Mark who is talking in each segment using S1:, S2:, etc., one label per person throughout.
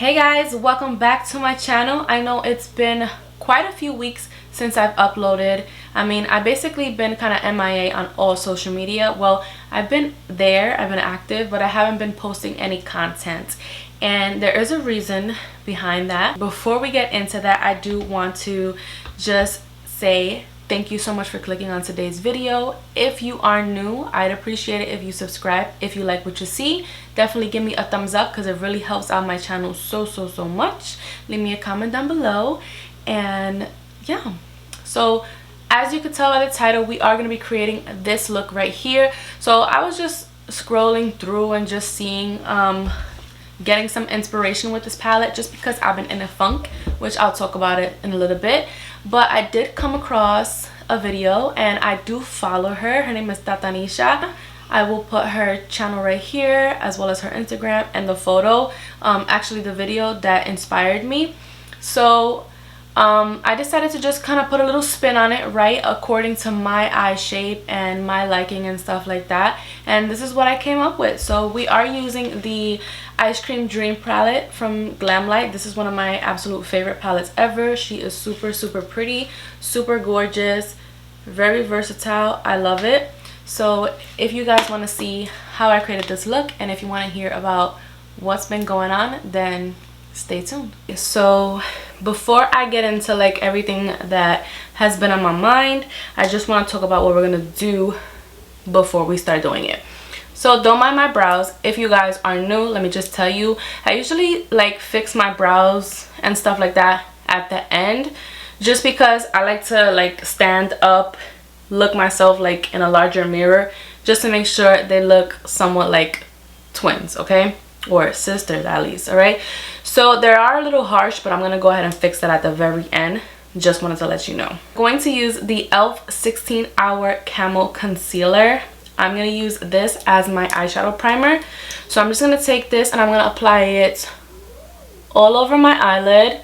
S1: Hey guys, welcome back to my channel. I know it's been quite a few weeks since I've uploaded. I've basically been kind of MIA on all social media. Well, I've been there, I've been active, but I haven't been posting any content. And there is a reason behind that. Before we get into that, I do want to just say thank you so much for clicking on today's video. If you are new, I'd appreciate it if you subscribe. If you like what you see, definitely give me a thumbs up because it really helps out my channel so much. Leave me a comment down below. And yeah, so as you can tell by the title, we are going to be creating this look right here. So I was just scrolling through and just seeing getting some inspiration with this palette, just because I've been in a funk, which I'll talk about it in a little bit. But I did come across a video, and I do follow her. Her name is Tatanisha. I will put her channel right here, as well as her Instagram and the photo, actually the video that inspired me. So I decided to just kind of put a little spin on it, right, according to my eye shape and my liking and stuff like that. And this is what I came up with. So we are using the Ice Cream Dream palette from Glamlite. This is one of my absolute favorite palettes ever. She is super pretty, super gorgeous, very versatile. I love it. So if you guys want to see how I created this look, and if you want to hear about what's been going on, then stay tuned. So before I get into like everything that has been on my mind, I just want to talk about what we're gonna do before we start doing it. So don't mind my brows. If you guys are new, let me just tell you, I usually like fix my brows and stuff like that at the end, just because I like to like stand up, look myself like in a larger mirror, just to make sure they look somewhat like twins, okay, or sisters at least. All right, so they are a little harsh, but I'm gonna go ahead and fix that at the very end. Just wanted to let you know. I'm going to use the e.l.f. 16-Hour Camo Concealer. I'm going to use this as my eyeshadow primer. So I'm just going to take this and I'm going to apply it all over my eyelid.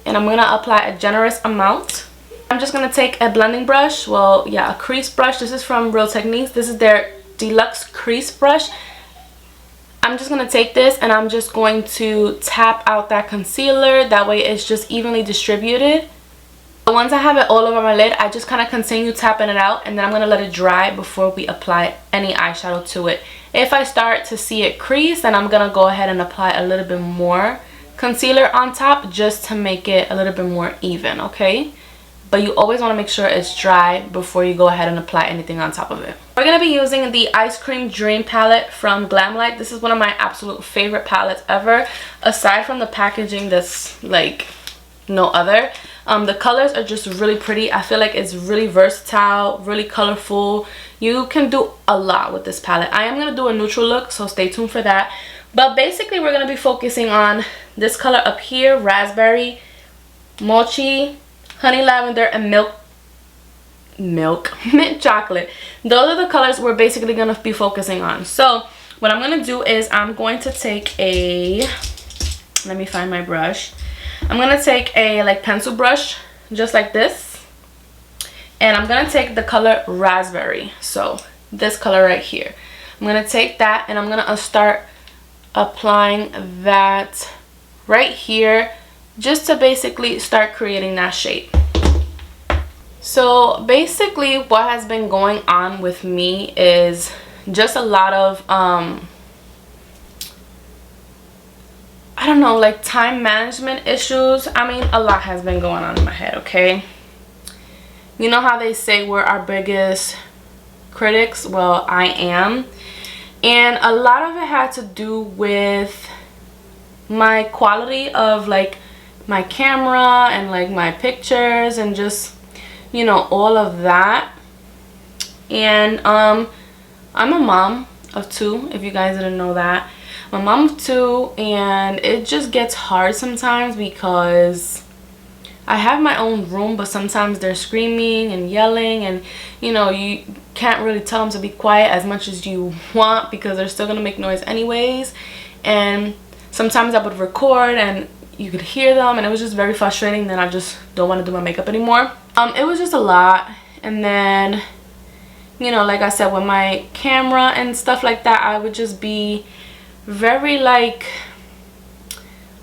S1: And I'm going to apply a generous amount. I'm just going to take a blending brush. Well, yeah, a crease brush. This is from Real Techniques. This is their deluxe crease brush. I'm just going to take this and I'm just going to tap out that concealer. That way it's just evenly distributed. Once I have it all over my lid, I just kind of continue tapping it out, and then I'm going to let it dry before we apply any eyeshadow to it. If I start to see it crease, then I'm going to go ahead and apply a little bit more concealer on top, just to make it a little bit more even, okay? But you always want to make sure it's dry before you go ahead and apply anything on top of it. We're going to be using the Ice Cream Dream palette from Glamlite. This is one of my absolute favorite palettes ever. Aside from the packaging that's like no other. The colors are just really pretty. I feel like it's really versatile, really colorful. You can do a lot with this palette. I am going to do a neutral look, so stay tuned for that. But basically we're going to be focusing on this color up here, raspberry, mochi, honey lavender, and mint chocolate. Those are the colors we're basically going to be focusing on. So what I'm going to do is I'm going to take a, let me find my brush. I'm going to take a like pencil brush, just like this. And I'm going to take the color raspberry. So this color right here. I'm going to take that and I'm going to start applying that right here, just to basically start creating that shape. So basically what has been going on with me is just a lot of I don't know, like time management issues. A lot has been going on in my head, okay? You know how they say we're our biggest critics? Well, I am. And a lot of it had to do with my quality of like my camera and like my pictures and just, you know, all of that. And I'm a mom of two, if you guys didn't know that. I'm a mom of two, and it just gets hard sometimes because I have my own room, but sometimes they're screaming and yelling, and you know, you can't really tell them to be quiet as much as you want because they're still gonna make noise anyways. And sometimes I would record and you could hear them, and it was just very frustrating. Then I just don't want to do my makeup anymore. It was just a lot. And then, you know, like I said, with my camera and stuff like that, I would just be very like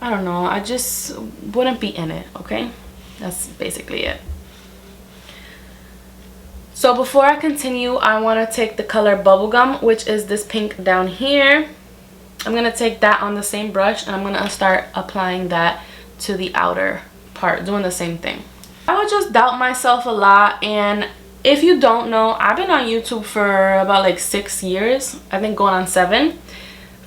S1: I don't know, I just wouldn't be in it, okay? That's basically it. So before I continue, I want to take the color Bubblegum, which is this pink down here. I'm going to take that on the same brush, and I'm going to start applying that to the outer part, doing the same thing. I would just doubt myself a lot, and if you don't know, I've been on YouTube for about like 6 years. I think going on 7,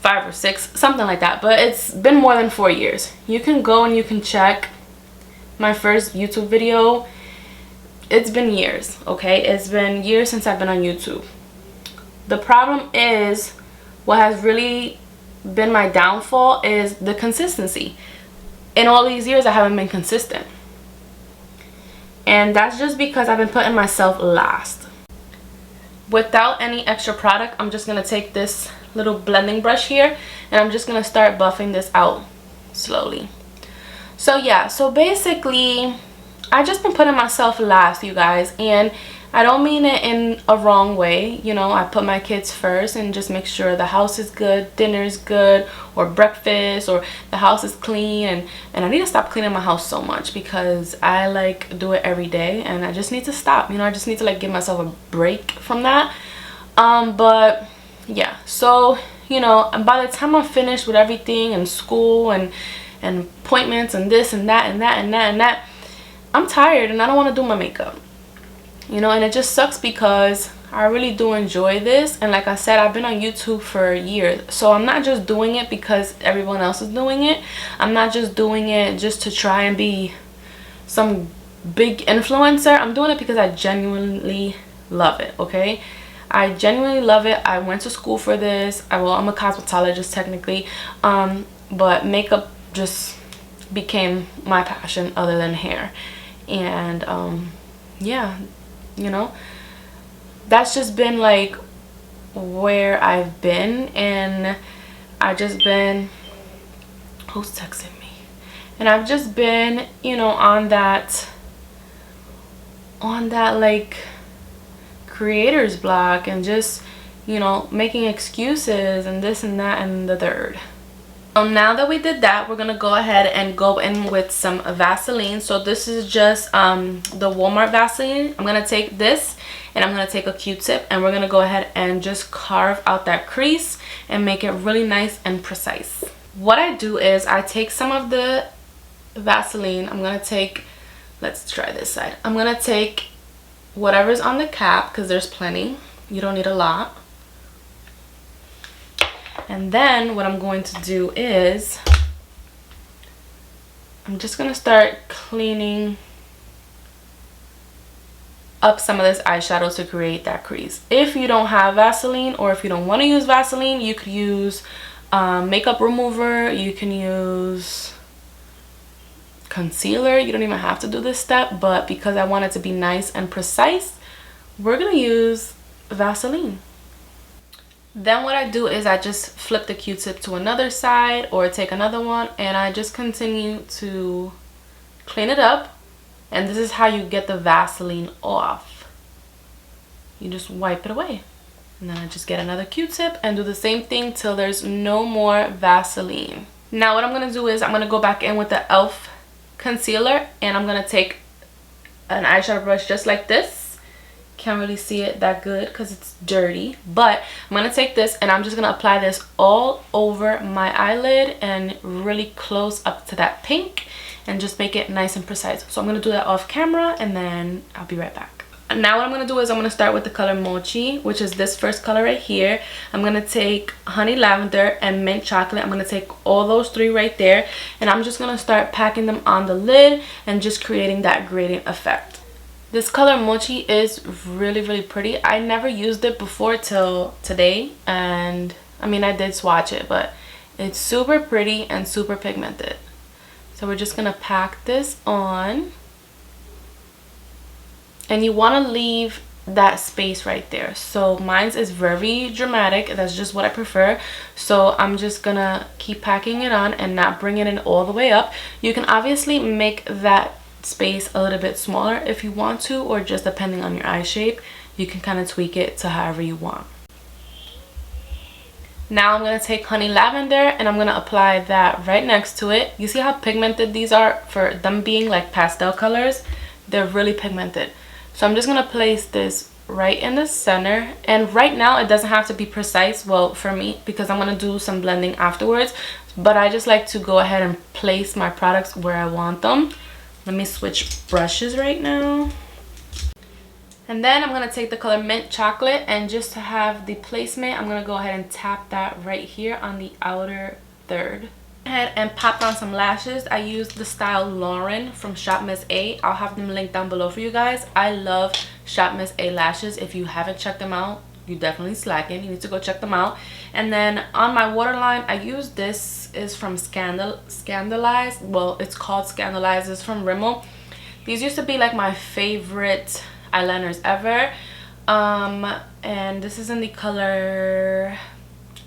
S1: 5 or 6, something like that, but it's been more than 4 years. You can go and you can check my first YouTube video. It's been years, okay? It's been years since I've been on YouTube. The problem is, what has really been my downfall is the consistency. In all these years, I haven't been consistent. And that's just because I've been putting myself last. Without any extra product, I'm just going to take this little blending brush here, and I'm just going to start buffing this out slowly. So yeah, so basically, I just been putting myself last, you guys, and I don't mean it in a wrong way. You know, I put my kids first and just make sure the house is good, dinner is good, or breakfast, or the house is clean. And I need to stop cleaning my house so much, because I like do it every day, and I just need to stop. You know, I just need to like give myself a break from that. But yeah, so you know, and by the time I'm finished with everything and school and appointments and this and that and that and that and that, I'm tired and I don't want to do my makeup, you know. And it just sucks because I really do enjoy this, and like I said, I've been on YouTube for years, so I'm not just doing it because everyone else is doing it. I'm not just doing it just to try and be some big influencer. I'm doing it because I genuinely love it, okay? I genuinely love it. I went to school for this. I'm a cosmetologist technically, but makeup just became my passion other than hair. And yeah, you know, that's just been like where I've been, and I've just been, who's texting me? And I've just been, you know, on that like creator's block, and just, you know, making excuses and this and that and the third. So now that we did that, we're gonna go ahead and go in with some Vaseline. So this is just the Walmart Vaseline. I'm gonna take this, and I'm gonna take a Q-tip, and we're gonna go ahead and just carve out that crease and make it really nice and precise. What I do is I take some of the Vaseline. I'm gonna take, let's try this side. I'm gonna take whatever's on the cap, because there's plenty. You don't need a lot. And then what I'm going to do is I'm just going to start cleaning up some of this eyeshadow to create that crease. If you don't have Vaseline, or if you don't want to use Vaseline, you could use makeup remover. You can use concealer. You don't even have to do this step, but because I want it to be nice and precise, we're going to use Vaseline. Then what I do is I just flip the Q-tip to another side, or take another one, and I just continue to clean it up. And this is how you get the Vaseline off. You just wipe it away. And then I just get another Q-tip and do the same thing till there's no more Vaseline. Now what I'm going to do is I'm going to go back in with the e.l.f. concealer, and I'm going to take an eyeshadow brush just like this. Can't really see it that good because it's dirty, but I'm gonna take this, and I'm just gonna apply this all over my eyelid and really close up to that pink, and just make it nice and precise. So I'm gonna do that off camera, and then I'll be right back. Now what I'm gonna do is I'm gonna start with the color Mochi, which is this first color right here. I'm gonna take Honey Lavender and Mint Chocolate. I'm gonna take all those three right there, and I'm just gonna start packing them on the lid and just creating that gradient effect. This color Mochi is really, really pretty. I never used it before till today, and I mean, I did swatch it, but it's super pretty and super pigmented. So we're just gonna pack this on, and you want to leave that space right there. So mine's is very dramatic. That's just what I prefer. So I'm just gonna keep packing it on and not bringing it all the way up. You can obviously make that space a little bit smaller if you want to, or just depending on your eye shape, you can kind of tweak it to however you want. Now I'm going to take Honey Lavender and I'm going to apply that right next to it. You see how pigmented these are? For them being like pastel colors, they're really pigmented. So I'm just going to place this right in the center, and right now it doesn't have to be precise, well, for me, because I'm going to do some blending afterwards, but I just like to go ahead and place my products where I want them. Let me switch brushes right now. And then I'm going to take the color Mint Chocolate, and just to have the placement, I'm going to go ahead and tap that right here on the outer third. Ahead and pop on some lashes. I use the style Lauren from Shop Miss A. I'll have them linked down below for you guys. I love Shop Miss A lashes. If you haven't checked them out, you definitely slacking. You need to go check them out. And then on my waterline, I use this is from Scandalized. Well, it's called Scandalized. It's from Rimmel. These used to be like my favorite eyeliners ever. And this is in the color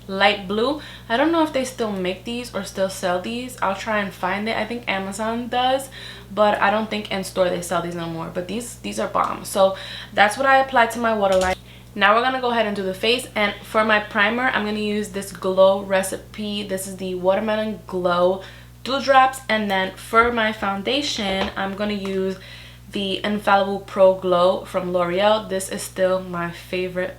S1: light blue. I don't know if they still make these or still sell these. I'll try and find it. I think Amazon does, but I don't think in store they sell these no more. But these are bomb. So that's what I applied to my waterline. Now we're gonna go ahead and do the face, and for my primer I'm gonna use this Glow recipe. This is the Watermelon Glow Dewdrops. And then for my foundation I'm gonna use the Infallible Pro Glow from L'Oreal. This is still my favorite,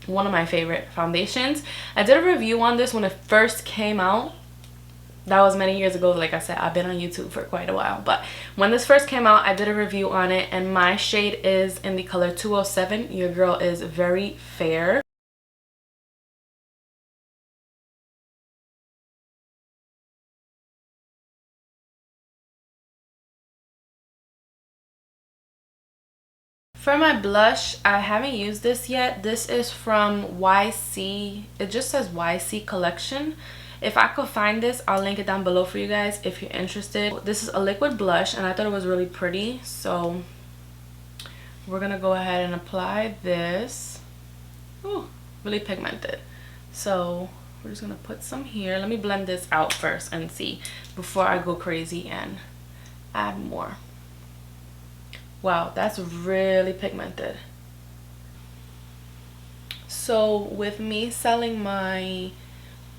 S1: one of my favorite foundations. I did a review on this when it first came out. That was many years ago. Like I said, I've been on YouTube for quite a while, but when this first came out I did a review on it, and my shade is in the color 207. Your girl is very fair. For my blush, I haven't used this yet. This is from YC. It just says YC Collection. If I could find this, I'll link it down below for you guys if you're interested. This is a liquid blush, and I thought it was really pretty. So we're going to go ahead and apply this. Ooh, really pigmented. So we're just going to put some here. Let me blend this out first and see before I go crazy and add more. Wow, that's really pigmented. So with me selling my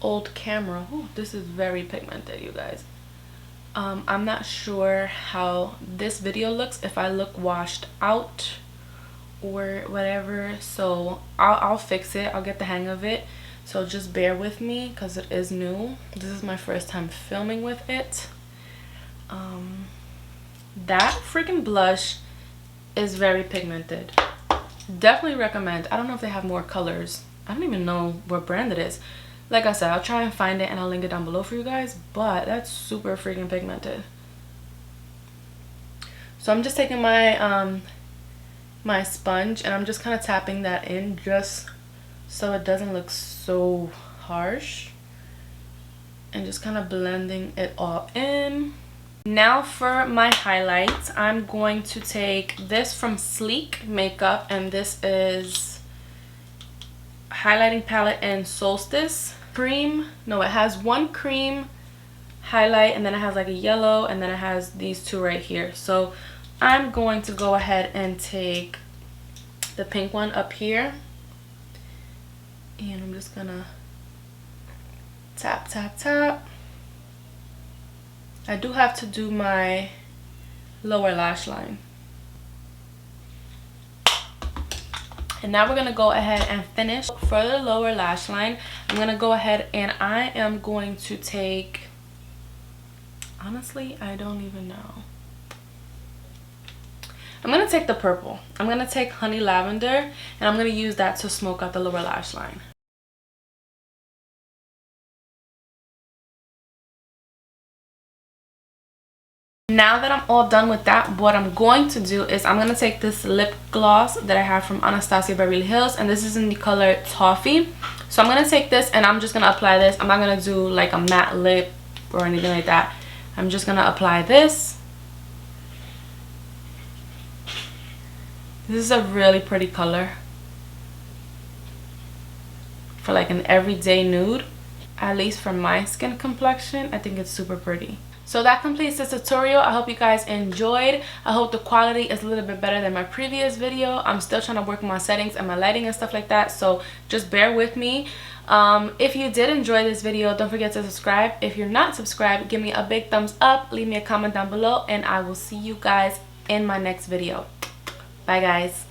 S1: old camera, oh, this is very pigmented, you guys. I'm not sure how this video looks, if I look washed out or whatever. So I'll fix it. I'll get the hang of it. So just bear with me because it is new. This is my first time filming with it. That freaking blush is very pigmented. Definitely recommend. I don't know if they have more colors. I don't even know what brand it is. Like I said, I'll try and find it and I'll link it down below for you guys, but that's super freaking pigmented. So I'm just taking my my sponge and I'm just kind of tapping that in just so it doesn't look so harsh, and just kind of blending it all in. Now for my highlights, I'm going to take this from Sleek Makeup, and this is highlighting palette in Solstice cream. No, it has one cream highlight, and then it has like a yellow, and then it has these two right here. So I'm going to go ahead and take the pink one up here, and I'm just gonna tap tap tap. I do have to do my lower lash line. And now we're going to go ahead and finish. For the lower lash line, I'm going to go ahead and I am going to take, honestly, I don't even know. I'm going to take the purple. I'm going to take Honey Lavender, and I'm going to use that to smoke out the lower lash line. Now that I'm all done with that, what I'm going to do is I'm going to take this lip gloss that I have from Anastasia Beverly Hills, and this is in the color Toffee. So I'm going to take this and I'm just going to apply this. I'm not going to do like a matte lip or anything like that. I'm just going to apply this. This is a really pretty color for like an everyday nude. at least for my skin complexion, I think it's super pretty. So that completes this tutorial. I hope you guys enjoyed. I hope the quality is a little bit better than my previous video. I'm still trying to work on my settings and my lighting and stuff like that, so just bear with me. If you did enjoy this video, don't forget to subscribe. If you're not subscribed, give me a big thumbs up, leave me a comment down below, and I will see you guys in my next video. Bye guys.